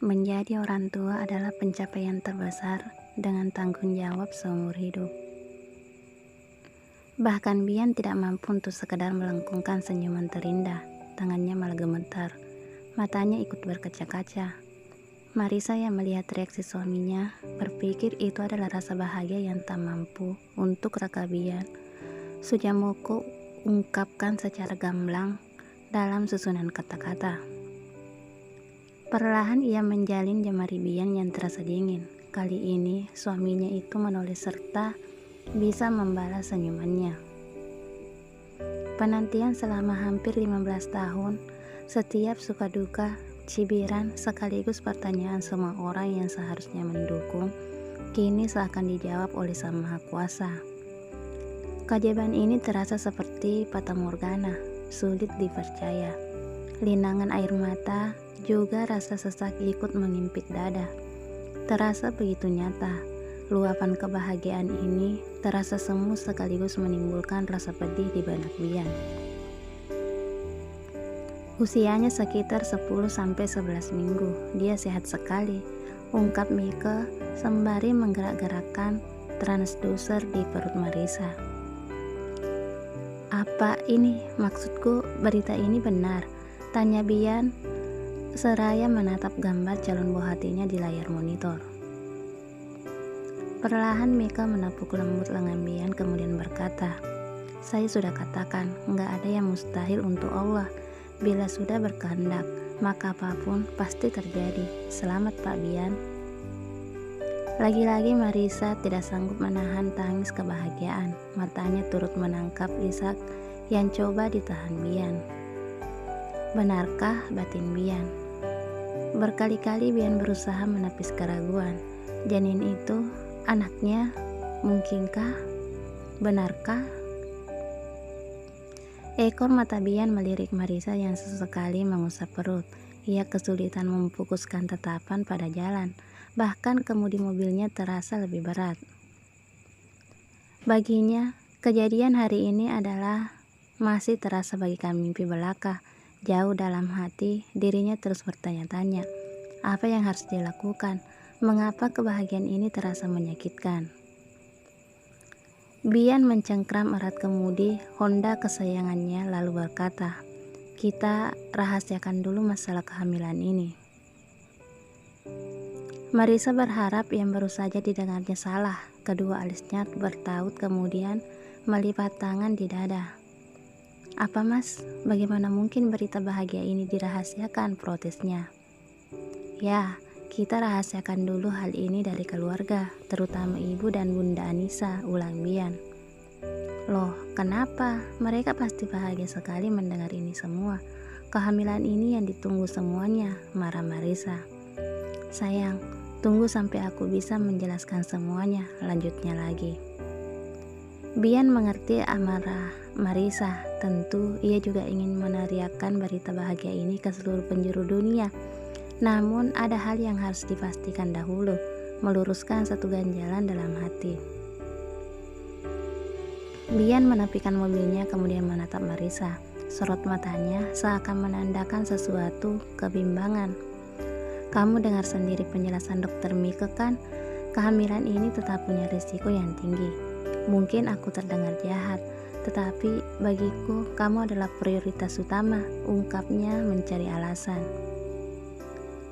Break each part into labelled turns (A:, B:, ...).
A: Menjadi orang tua adalah pencapaian terbesar dengan tanggung jawab seumur hidup. Bahkan Bian tidak mampu untuk sekedar melengkungkan senyuman terindah, tangannya malah gemetar, matanya ikut berkaca-kaca. Marisa yang melihat reaksi suaminya berpikir itu adalah rasa bahagia yang tak mampu untuk Raka Bian. Sujamoko ungkapkan secara gamblang dalam susunan kata-kata. Perlahan ia menjalin jemari Bian yang terasa dingin. Kali ini suaminya itu menoleh serta bisa membalas senyumannya. Penantian selama hampir 15 tahun, setiap suka duka, cibiran, sekaligus pertanyaan semua orang yang seharusnya mendukung, kini seakan dijawab oleh Sang Maha Kuasa. Keajaiban ini terasa seperti fata morgana, sulit dipercaya. Linangan air mata, juga rasa sesak ikut mengimpit dada. Terasa begitu nyata, luapan kebahagiaan ini terasa semu sekaligus menimbulkan rasa pedih di benak Bian. Usianya sekitar 10-11 minggu, dia sehat sekali, ungkap Mika sembari menggerak-gerakkan transducer di perut Marisa. Apa ini? Maksudku berita ini benar? Tanya Bian seraya menatap gambar calon buah hatinya di layar monitor. Perlahan Mika menepuk lembut lengan Bian kemudian berkata, "Saya sudah katakan, nggak ada yang mustahil untuk Allah. Bila sudah berkehendak, maka apapun pasti terjadi. Selamat Pak Bian." Lagi-lagi Marisa tidak sanggup menahan tangis kebahagiaan. Matanya turut menangkap isak yang coba ditahan Bian. Benarkah batin Bian? Berkali-kali Bian berusaha menepis keraguan. Janin itu anaknya, mungkinkah? Benarkah? Ekor mata Bian melirik Marisa yang sesekali mengusap perut. Ia kesulitan memfokuskan tatapan pada jalan. Bahkan kemudi mobilnya terasa lebih berat. Baginya, kejadian hari ini adalah masih terasa bagikan mimpi belaka. Jauh dalam hati, dirinya terus bertanya-tanya, apa yang harus dilakukan? Mengapa kebahagiaan ini terasa menyakitkan? Bian mencengkram erat kemudi Honda kesayangannya lalu berkata, "Kita rahasiakan dulu masalah kehamilan ini." Marisa berharap yang baru saja didengarnya salah. Kedua alisnya bertaut kemudian melipat tangan di dada. "Apa mas? Bagaimana mungkin berita bahagia ini dirahasiakan?" protesnya. "Ya, kita rahasiakan dulu hal ini dari keluarga, terutama ibu dan Bunda Anissa," ulang Bian. "Loh, kenapa? Mereka pasti bahagia sekali mendengar ini semua. Kehamilan ini yang ditunggu semuanya," marah Marisa. "Sayang, tunggu sampai aku bisa menjelaskan semuanya," lanjutnya lagi. Bian mengerti amarah Marisa. Tentu ia juga ingin meneriakkan berita bahagia ini ke seluruh penjuru dunia. Namun ada hal yang harus dipastikan dahulu, meluruskan satu ganjalan dalam hati. Bian menepikan mobilnya kemudian menatap Marisa. Sorot matanya seakan menandakan sesuatu kebimbangan. "Kamu dengar sendiri penjelasan dokter Mika kan? Kehamilan ini tetap punya risiko yang tinggi. Mungkin aku terdengar jahat, tetapi bagiku kamu adalah prioritas utama," ungkapnya mencari alasan.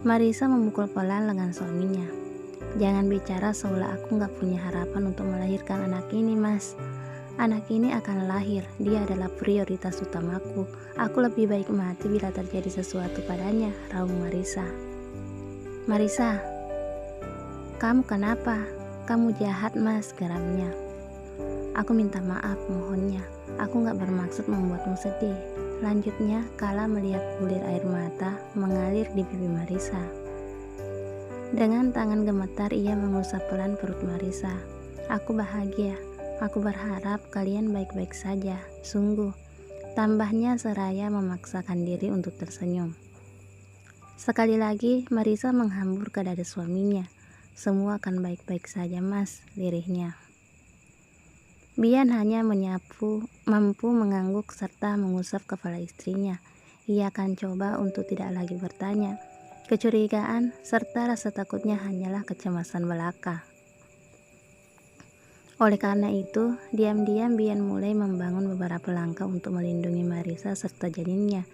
A: Marisa memukul pelan lengan suaminya. "Jangan bicara seolah aku gak punya harapan untuk melahirkan anak ini mas. Anak ini akan lahir, dia adalah prioritas utamaku. Aku lebih baik mati bila terjadi sesuatu padanya," raung Marisa. "Marisa, kamu kenapa? Kamu jahat mas," geramnya. "Aku minta maaf, mohonnya. Aku gak bermaksud membuatmu sedih," lanjutnya kala melihat bulir air mata mengalir di pipi Marisa. Dengan tangan gemetar ia mengusap pelan perut Marisa. "Aku bahagia. Aku berharap kalian baik-baik saja. Sungguh," tambahnya seraya memaksakan diri untuk tersenyum. Sekali lagi Marisa menghambur ke dada suaminya. "Semua akan baik-baik saja mas," lirihnya. Bian hanya mampu mengangguk serta mengusap kepala istrinya. Ia akan coba untuk tidak lagi bertanya. Kecurigaan serta rasa takutnya hanyalah kecemasan belaka. Oleh karena itu, diam-diam Bian mulai membangun beberapa langkah untuk melindungi Marisa serta janinnya.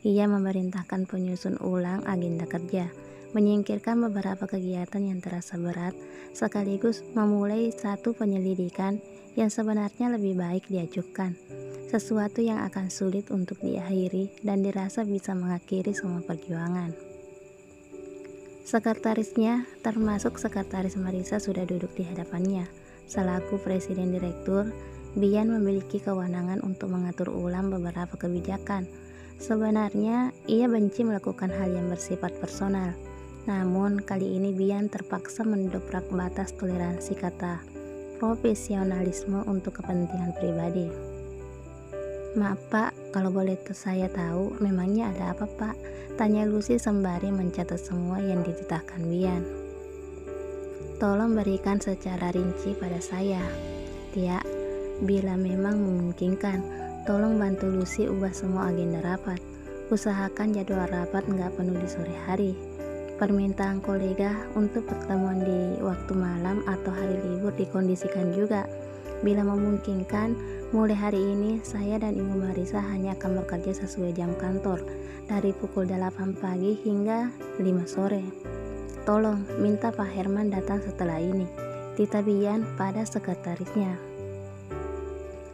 A: Ia memerintahkan penyusun ulang agenda kerja, menyingkirkan beberapa kegiatan yang terasa berat, sekaligus memulai satu penyelidikan yang sebenarnya lebih baik diajukan. Sesuatu yang akan sulit untuk diakhiri dan dirasa bisa mengakhiri semua perjuangan. Sekretarisnya, termasuk sekretaris Marisa, sudah duduk di hadapannya. Selaku presiden direktur, Bian memiliki kewenangan untuk mengatur ulang beberapa kebijakan. Sebenarnya, ia benci melakukan hal yang bersifat personal. Namun, kali ini Bian terpaksa mendobrak batas toleransi kata profesionalisme untuk kepentingan pribadi. Maaf Pak, kalau boleh saya tahu, memangnya ada apa Pak? Tanya Lucy sembari mencatat semua yang dititahkan Bian. Tolong berikan secara rinci pada saya. Tia, bila memang memungkinkan, tolong bantu Lucy ubah semua agenda rapat. Usahakan jadwal rapat nggak penuh di sore hari. Permintaan kolega untuk pertemuan di waktu malam atau hari libur dikondisikan juga. Bila memungkinkan, mulai hari ini saya dan Ibu Marisa hanya akan bekerja sesuai jam kantor dari pukul 8 pagi hingga 5 sore. Tolong minta Pak Herman datang setelah ini, titah Bian pada sekretarisnya.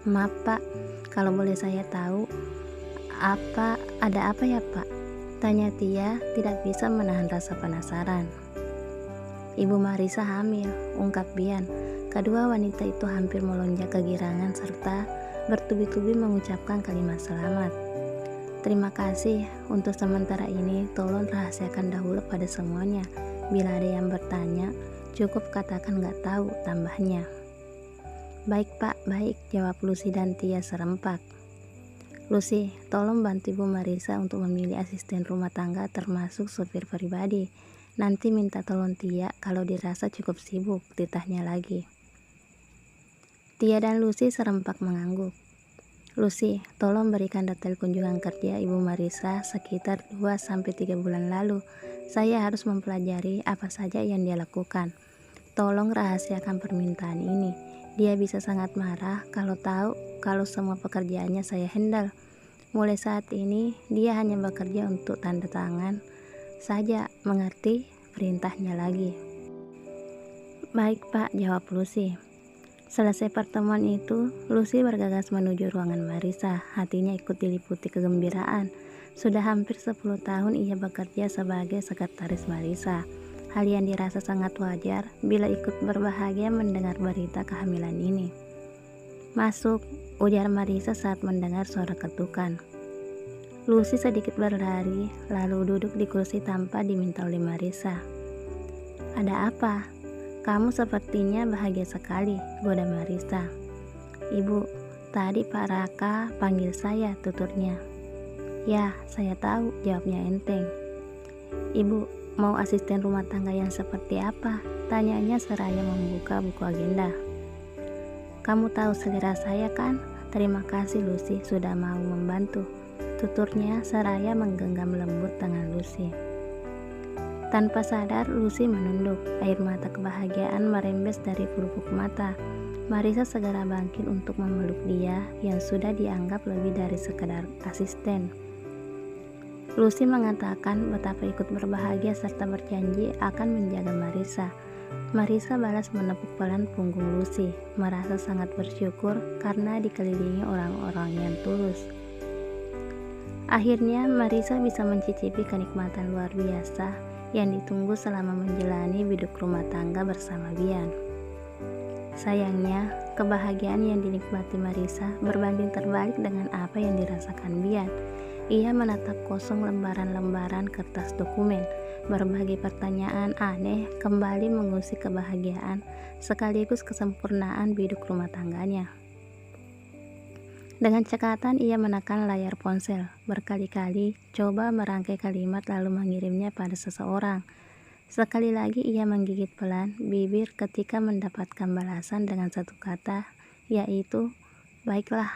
A: Maaf Pak, kalau boleh saya tahu, ada apa ya Pak? Tanya Tia tidak bisa menahan rasa penasaran. Ibu Marisa hamil, ungkap Bian. Kedua wanita itu hampir melonjak kegirangan serta bertubi-tubi mengucapkan kalimat selamat. Terima kasih, untuk sementara ini tolong rahasiakan dahulu pada semuanya. Bila ada yang bertanya, cukup katakan gak tahu, tambahnya. Baik Pak, baik, jawab Lucy dan Tia serempak. Lucy, tolong bantu Ibu Marisa untuk memilih asisten rumah tangga termasuk supir pribadi. Nanti minta tolong Tia kalau dirasa cukup sibuk, titahnya lagi. Tia dan Lucy serempak mengangguk. Lucy, tolong berikan detail kunjungan kerja Ibu Marisa sekitar 2-3 bulan lalu. Saya harus mempelajari apa saja yang dia lakukan. Tolong rahasiakan permintaan ini. Dia bisa sangat marah kalau tahu kalau semua pekerjaannya saya handle. Mulai saat ini, dia hanya bekerja untuk tanda tangan saja, mengerti? Perintahnya lagi. Baik Pak, jawab Lucy. Selesai pertemuan itu, Lucy bergegas menuju ruangan Marisa. Hatinya ikut diliputi kegembiraan. Sudah hampir 10 tahun ia bekerja sebagai sekretaris Marisa. Hal yang dirasa sangat wajar bila ikut berbahagia mendengar berita kehamilan ini. Masuk, ujar Marisa saat mendengar suara ketukan. Lucy sedikit berlari, lalu duduk di kursi tanpa diminta oleh Marisa. Ada apa? Kamu sepertinya bahagia sekali, goda Marisa. Ibu, tadi Pak Raka panggil saya, tuturnya. Ya, saya tahu, jawabnya enteng. Ibu, mau asisten rumah tangga yang seperti apa? Tanyanya seraya membuka buku agenda. Kamu tahu selera saya kan? Terima kasih Lucy sudah mau membantu, tuturnya seraya menggenggam lembut tangan Lucy. Tanpa sadar, Lucy menunduk. Air mata kebahagiaan merembes dari pelupuk mata. Marisa segera bangkit untuk memeluk dia yang sudah dianggap lebih dari sekedar asisten. Lucy mengatakan betapa ikut berbahagia serta berjanji akan menjaga Marisa. Marisa balas menepuk pelan punggung Lucy, merasa sangat bersyukur karena dikelilingi orang-orang yang tulus. Akhirnya Marisa bisa mencicipi kenikmatan luar biasa yang ditunggu selama menjalani biduk rumah tangga bersama Bian. Sayangnya, kebahagiaan yang dinikmati Marisa berbanding terbalik dengan apa yang dirasakan Bian. Ia menatap kosong lembaran-lembaran kertas dokumen. Berbagai pertanyaan aneh kembali mengusik kebahagiaan sekaligus kesempurnaan biduk rumah tangganya. Dengan cekatan ia menekan layar ponsel, berkali-kali coba merangkai kalimat lalu mengirimnya pada seseorang. Sekali lagi ia menggigit pelan bibir ketika mendapatkan balasan dengan satu kata, yaitu, baiklah.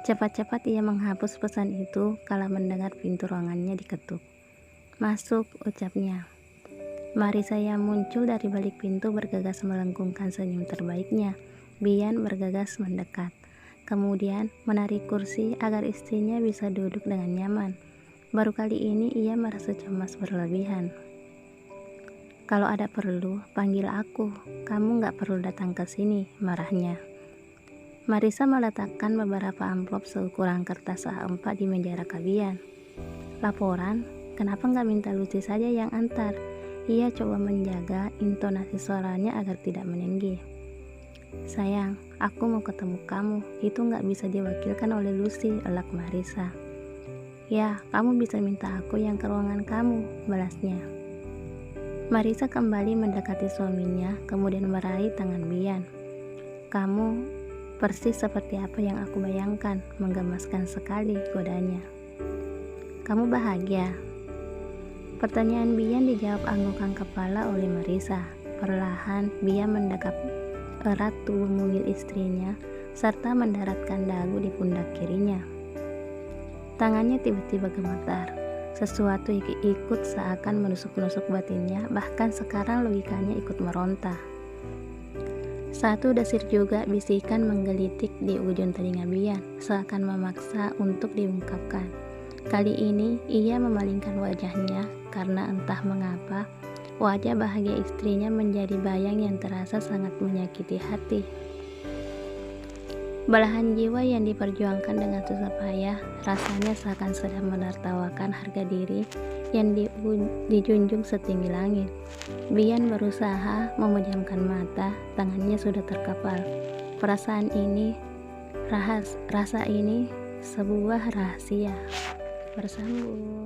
A: Cepat-cepat ia menghapus pesan itu kala mendengar pintu ruangannya diketuk. Masuk, ucapnya. Marisa yang muncul dari balik pintu bergegas melengkungkan senyum terbaiknya. Bian bergegas mendekat. Kemudian menarik kursi agar istrinya bisa duduk dengan nyaman. Baru kali ini ia merasa cemas berlebihan. Kalau ada perlu, panggil aku. Kamu gak perlu datang ke sini, marahnya. Marisa meletakkan beberapa amplop seukuran kertas A4 di meja raka Bian. Laporan, kenapa gak minta Lucy saja yang antar? Ia coba menjaga intonasi suaranya agar tidak meninggi. Sayang, aku mau ketemu kamu. Itu gak bisa diwakilkan oleh Lucy, elak Marisa. Ya, kamu bisa minta aku yang ke ruangan kamu, balasnya. Marisa kembali mendekati suaminya, kemudian meraih tangan Bian. Kamu persis seperti apa yang aku bayangkan, menggemaskan sekali, godanya. Kamu bahagia? Pertanyaan Bian dijawab anggukan kepala oleh Marisa. Perlahan, Bian mendekap erat tubuh mungil istrinya, serta mendaratkan dagu di pundak kirinya. Tangannya tiba-tiba gemetar. Sesuatu ikut seakan menusuk-nusuk batinnya, bahkan sekarang logikanya ikut meronta. Satu desir juga bisikan menggelitik di ujung telinga Bian, seakan memaksa untuk diungkapkan. Kali ini ia memalingkan wajahnya karena entah mengapa wajah bahagia istrinya menjadi bayang yang terasa sangat menyakiti hati. Belahan jiwa yang diperjuangkan dengan susah payah, rasanya seakan sedang menertawakan harga diri yang dijunjung setinggi langit. Bian berusaha memejamkan mata, tangannya sudah terkepal. Perasaan ini, rasa ini sebuah rahasia. Bersambung.